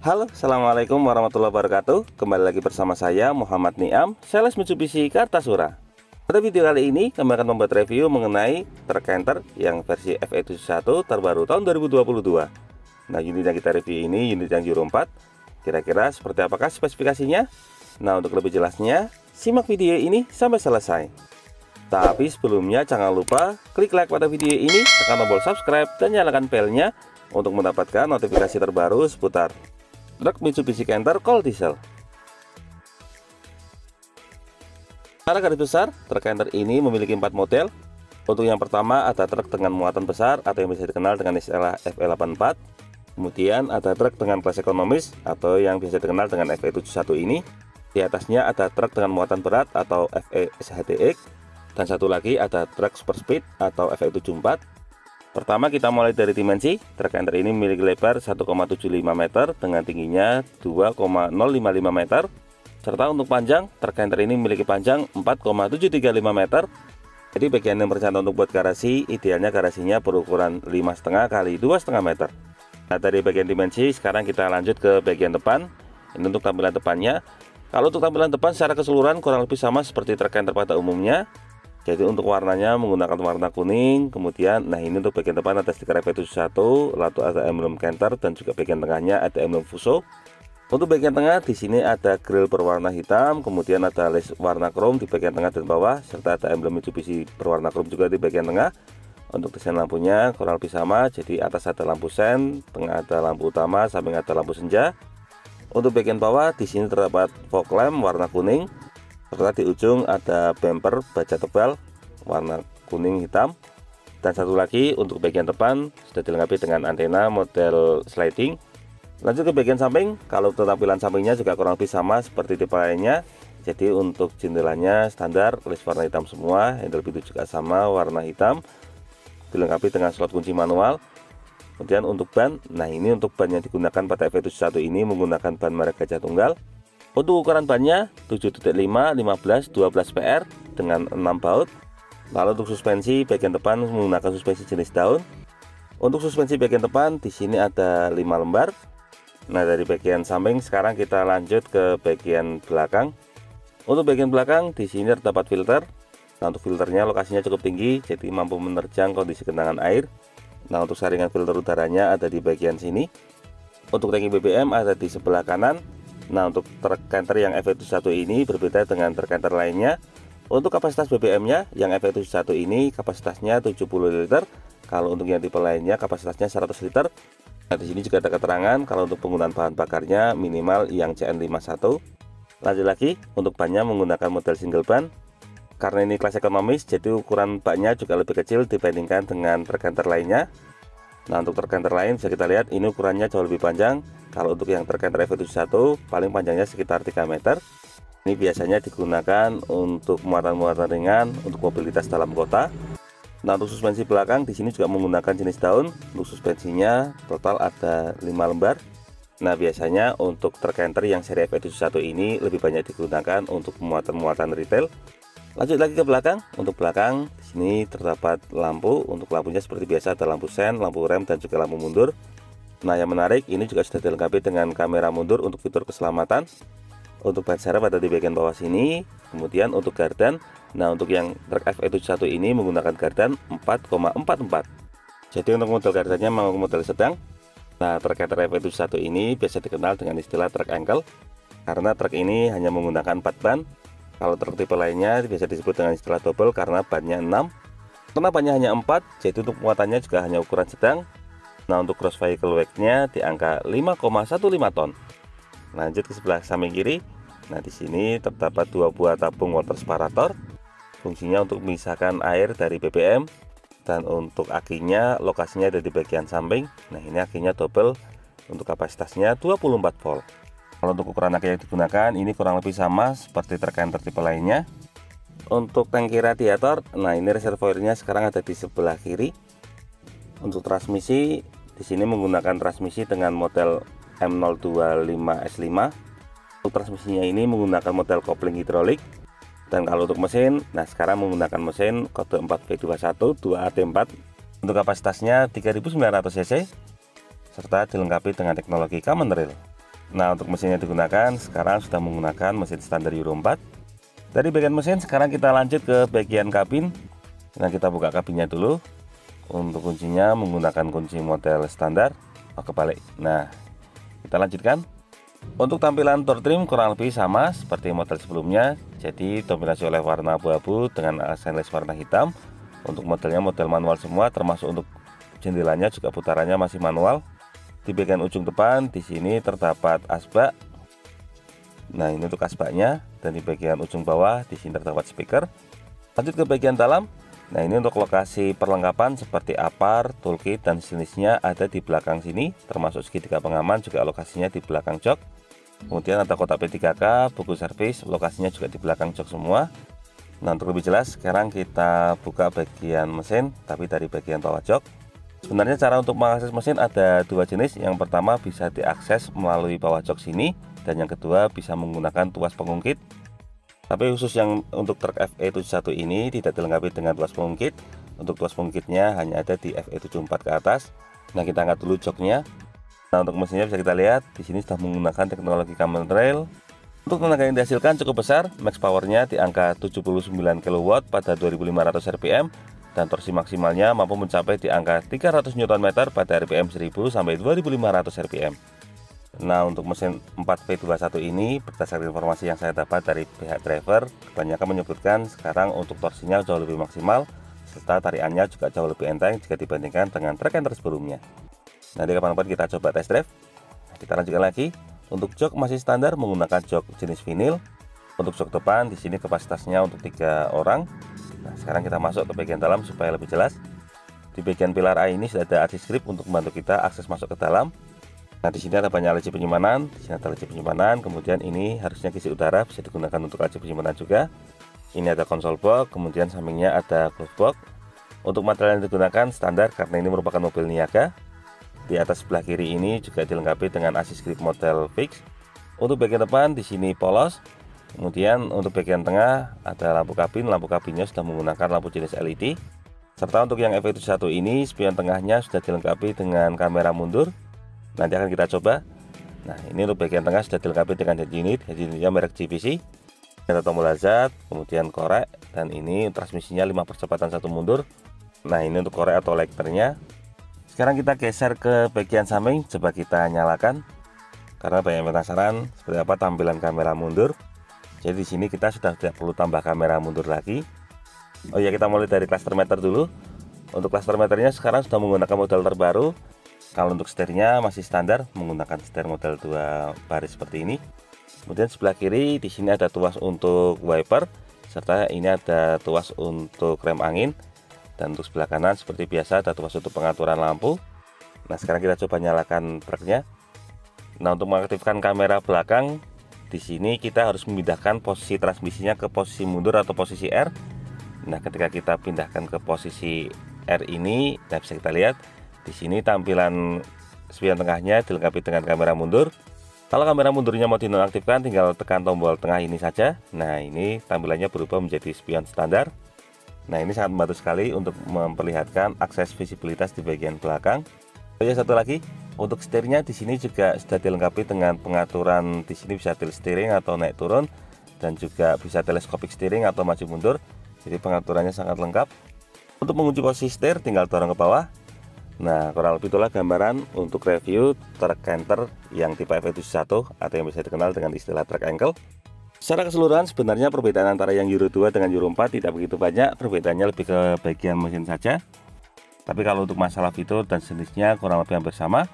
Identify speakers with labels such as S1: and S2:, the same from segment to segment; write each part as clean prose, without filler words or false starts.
S1: Halo, assalamualaikum warahmatullahi wabarakatuh. Kembali lagi bersama saya Muhammad Niam, sales Mitsubishi Kartasura. Pada video kali ini kami akan membuat review mengenai truk Canter yang versi FE71 terbaru tahun 2022. Nah, unit yang kita review ini unit yang Euro 4. Kira-kira seperti apakah spesifikasinya? Nah, untuk lebih jelasnya simak video ini sampai selesai. Tapi sebelumnya jangan lupa klik like pada video ini, tekan tombol subscribe dan nyalakan belnya untuk mendapatkan notifikasi terbaru seputar truk Mitsubishi Canter Cold Diesel. Secara garis besar, truk Canter ini memiliki 4 model. Untuk yang pertama ada truk dengan muatan besar atau yang bisa dikenal dengan istilah FE84. Kemudian ada truk dengan kelas ekonomis atau yang bisa dikenal dengan FE71 ini. Di atasnya ada truk dengan muatan berat atau FE-SHDX. Dan satu lagi ada truk super speed atau FE74. Pertama kita mulai dari dimensi. Truk Canter ini memiliki lebar 1,75 meter dengan tingginya 2,055 meter. Serta untuk panjang, truk Canter ini memiliki panjang 4,735 meter. Jadi bagian yang berencana untuk buat garasi, idealnya garasinya berukuran 5,5 kali 2,5 meter. Nah, dari bagian dimensi sekarang kita lanjut ke bagian depan. Ini untuk tampilan depannya. Kalau untuk tampilan depan secara keseluruhan kurang lebih sama seperti truk Canter pada umumnya. Jadi untuk warnanya menggunakan warna kuning. Kemudian nah ini untuk bagian depan ada stiker FE71, lalu ada emblem Canter dan juga bagian tengahnya ada emblem Fuso. Untuk bagian tengah di sini ada grill berwarna hitam, kemudian ada list warna chrome di bagian tengah dan bawah, serta ada emblem Mitsubishi berwarna chrome juga di bagian tengah. Untuk desain lampunya kurang lebih sama, jadi atas ada lampu sen, tengah ada lampu utama, samping ada lampu senja. Untuk bagian bawah di sini terdapat fog lamp warna kuning. Serta di ujung ada bumper baja tebal warna kuning hitam. Dan satu lagi untuk bagian depan sudah dilengkapi dengan antena model sliding. Lanjut ke bagian samping. Kalau tampilan sampingnya juga kurang lebih sama seperti tipe lainnya. Jadi untuk jendelanya standar list warna hitam semua, handle pintu juga sama warna hitam, dilengkapi dengan slot kunci manual. Kemudian untuk ban, nah ini untuk ban yang digunakan pada FE71 ini menggunakan ban merek Gajah Tunggal. Untuk ukuran bannya 7.5, 15, 12 PR dengan 6 baut. Lalu untuk suspensi bagian depan menggunakan suspensi jenis daun. Untuk suspensi bagian depan di sini ada 5 lembar. Nah, dari bagian samping sekarang kita lanjut ke bagian belakang. Untuk bagian belakang di sini terdapat filter. Nah, untuk filternya lokasinya cukup tinggi jadi mampu menerjang kondisi genangan air. Nah, untuk saringan filter udaranya ada di bagian sini. Untuk tangki BBM ada di sebelah kanan. Nah, untuk truk Canter yang FE71 ini berbeda dengan truk Canter lainnya. Untuk kapasitas BBM-nya yang FE71 ini kapasitasnya 70 liter. Kalau untuk yang tipe lainnya kapasitasnya 100 liter. Nah, di sini juga ada keterangan kalau untuk penggunaan bahan bakarnya minimal yang CN51. Lanjut lagi, untuk bannya menggunakan model single ban. Karena ini kelas ekonomis, jadi ukuran baknya juga lebih kecil dibandingkan dengan truk Canter lainnya. Nah, untuk truk Canter lain bisa kita lihat ini ukurannya jauh lebih panjang. Kalau untuk yang truk Canter FE71 paling panjangnya sekitar 3 meter. Ini biasanya digunakan untuk muatan-muatan ringan untuk mobilitas dalam kota. Nah, untuk suspensi belakang di sini juga menggunakan jenis daun. Untuk suspensinya total ada 5 lembar. Nah, biasanya untuk truk Canter yang seri FE71 ini lebih banyak digunakan untuk muatan-muatan retail. Lanjut lagi ke belakang. Untuk belakang di sini terdapat lampu. Untuk lampunya seperti biasa ada lampu sen, lampu rem dan juga lampu mundur. Nah, yang menarik ini juga sudah dilengkapi dengan kamera mundur untuk fitur keselamatan. Untuk ban serep ada di bagian bawah sini. Kemudian untuk gardan, nah untuk yang truk FE71 ini menggunakan gardan 4,44. Jadi untuk model gardannya memang model sedang. Nah, truk Canter FE71 ini biasa dikenal dengan istilah truk ankle karena truk ini hanya menggunakan 4 ban. Kalau truk tipe lainnya biasa disebut dengan istilah double karena bannya 6. Karena bannya hanya 4, jadi untuk muatannya juga hanya ukuran sedang. Nah, untuk gross vehicle weight-nya di angka 5,15 ton. Lanjut ke sebelah samping kiri. Nah, di sini terdapat 2 buah tabung water separator. Fungsinya untuk memisahkan air dari BBM. Dan untuk akinya lokasinya ada di bagian samping. Nah, ini akinya double. Untuk kapasitasnya 24 volt. Kalau untuk ukuran aki yang digunakan ini kurang lebih sama seperti truk Canter tipe lainnya. Untuk tangki radiator, nah ini reservoirnya sekarang ada di sebelah kiri. Untuk transmisi di sini menggunakan transmisi dengan model M025S5. Untuk transmisinya ini menggunakan model kopling hidrolik. Dan kalau untuk mesin, nah sekarang menggunakan mesin kode 4V21 2AT4. Untuk kapasitasnya 3900 cc serta dilengkapi dengan teknologi common rail. Nah, untuk mesinnya digunakan sekarang sudah menggunakan mesin standar Euro 4. Dari bagian mesin sekarang kita lanjut ke bagian kabin. Nah, kita buka kabinnya dulu. Untuk kuncinya menggunakan kunci model standar. Oh, kebalik. Nah, kita lanjutkan. Untuk tampilan door trim kurang lebih sama seperti model sebelumnya. Jadi dominasi oleh warna abu-abu dengan stainless warna hitam. Untuk modelnya model manual semua, termasuk untuk jendelanya juga putarannya masih manual. Di bagian ujung depan di sini terdapat asbak. Nah, ini untuk asbaknya, dan di bagian ujung bawah di sini terdapat speaker. Lanjut ke bagian dalam. Nah, ini untuk lokasi perlengkapan seperti apar, toolkit dan sejenisnya ada di belakang sini, termasuk segitiga pengaman juga lokasinya di belakang jok. Kemudian ada kotak P3K, buku servis, lokasinya juga di belakang jok semua. Nah, untuk lebih jelas sekarang kita buka bagian mesin tapi dari bagian bawah jok. Sebenarnya cara untuk mengakses mesin ada dua jenis. Yang pertama bisa diakses melalui bawah jok sini, dan yang kedua bisa menggunakan tuas pengungkit. Tapi khusus yang untuk truk FE71 ini tidak dilengkapi dengan tuas pengungkit. Untuk tuas pengungkitnya hanya ada di FE74 ke atas. Nah, kita angkat dulu joknya. Nah, untuk mesinnya bisa kita lihat di sini sudah menggunakan teknologi common rail. Untuk tenaga yang dihasilkan cukup besar, max powernya di angka 79 kW pada 2500 rpm, dan torsi maksimalnya mampu mencapai di angka 300 Nm pada rpm 1000 sampai 2500 rpm. Nah, untuk mesin 4V21 ini berdasarkan informasi yang saya dapat dari pihak driver, kebanyakan menyebutkan sekarang untuk torsinya jauh lebih maksimal, serta tariannya juga jauh lebih enteng jika dibandingkan dengan truk sebelumnya. Nanti kapan-kapan kita coba test drive. Nah, kita lanjutkan lagi. Untuk jok masih standar menggunakan jok jenis vinil. Untuk jok depan di sini kapasitasnya untuk 3 orang. Nah, sekarang kita masuk ke bagian dalam supaya lebih jelas. Di bagian pilar A ini sudah ada arcis grip untuk membantu kita akses masuk ke dalam. Nah, di sini ada banyak laci penyimpanan, di sini ada laci penyimpanan, kemudian ini harusnya kisi udara bisa digunakan untuk laci penyimpanan juga. Ini ada konsol box, kemudian sampingnya ada glove box. Untuk material yang digunakan standar karena ini merupakan mobil niaga. Di atas sebelah kiri ini juga dilengkapi dengan assist grip model fix. Untuk bagian depan di sini polos. Kemudian untuk bagian tengah ada lampu kabin, lampu kabinnya sudah menggunakan lampu jenis LED. Serta untuk yang FE71 ini spion tengahnya sudah dilengkapi dengan kamera mundur. Nanti akan kita coba. Nah, ini untuk bagian tengah sudah dilengkapi dengan head unitnya merek GPC. Ada tombol hazard, kemudian korek, dan ini transmisinya 5 percepatan 1 mundur. Nah, ini untuk korek atau lighternya. Sekarang kita geser ke bagian samping, coba kita nyalakan. Karena banyak yang penasaran seperti apa tampilan kamera mundur. Jadi di sini kita sudah tidak perlu tambah kamera mundur lagi. Oh ya, kita mulai dari cluster meter dulu. Untuk cluster meternya sekarang sudah menggunakan model terbaru. Kalau untuk setirnya masih standar menggunakan setir model 2 baris seperti ini. Kemudian sebelah kiri di sini ada tuas untuk wiper, serta ini ada tuas untuk rem angin. Dan untuk sebelah kanan seperti biasa ada tuas untuk pengaturan lampu. Nah, sekarang kita coba nyalakan truknya. Nah, untuk mengaktifkan kamera belakang di sini kita harus memindahkan posisi transmisinya ke posisi mundur atau posisi R. Nah, ketika kita pindahkan ke posisi R ini, nah bisa kita lihat di sini tampilan spion tengahnya dilengkapi dengan kamera mundur. Kalau kamera mundurnya mau dinonaktifkan tinggal tekan tombol tengah ini saja. Nah, ini tampilannya berubah menjadi spion standar. Nah, ini sangat membantu sekali untuk memperlihatkan akses visibilitas di bagian belakang. Oh ya, satu lagi, untuk setirnya di sini juga sudah dilengkapi dengan pengaturan. Di sini bisa tilt steering atau naik turun, dan juga bisa telescopic steering atau maju mundur. Jadi pengaturannya sangat lengkap. Untuk mengunci posisi setir tinggal dorong ke bawah. Nah, kurang lebih itulah gambaran untuk review truk Canter yang tipe FE71 atau yang bisa dikenal dengan istilah truk ankle. Secara keseluruhan sebenarnya perbedaan antara yang Euro 2 dengan Euro 4 tidak begitu banyak, perbedaannya lebih ke bagian mesin saja. Tapi kalau untuk masalah fitur dan jenisnya kurang lebih hampir sama.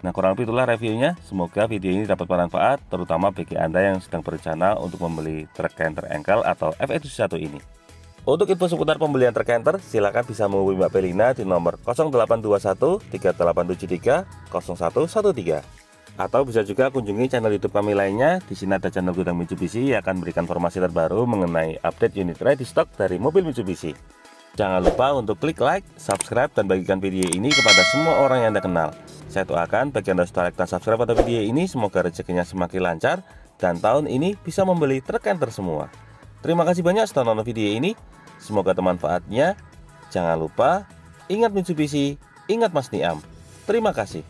S1: Nah, kurang lebih itulah reviewnya. Semoga video ini dapat bermanfaat, terutama bagi Anda yang sedang berencana untuk membeli truk Canter ankle atau FE71 ini. Untuk info seputar pembelian truk Canter, silakan bisa menghubungi Mbak Belina di nomor 0821 3873 0113. Atau bisa juga kunjungi channel YouTube kami lainnya. Di sini ada channel Gudang Mitsubishi yang akan memberikan informasi terbaru mengenai update unit ready stock dari mobil Mitsubishi. Jangan lupa untuk klik like, subscribe, dan bagikan video ini kepada semua orang yang Anda kenal. Saya doakan bagi Anda sudah like dan subscribe pada video ini, semoga rezekinya semakin lancar dan tahun ini bisa membeli truk Canter semua. Terima kasih banyak sudah nonton video ini. Semoga bermanfaatnya. Jangan lupa, ingat Mitsubishi, ingat Mas Niam. Terima kasih.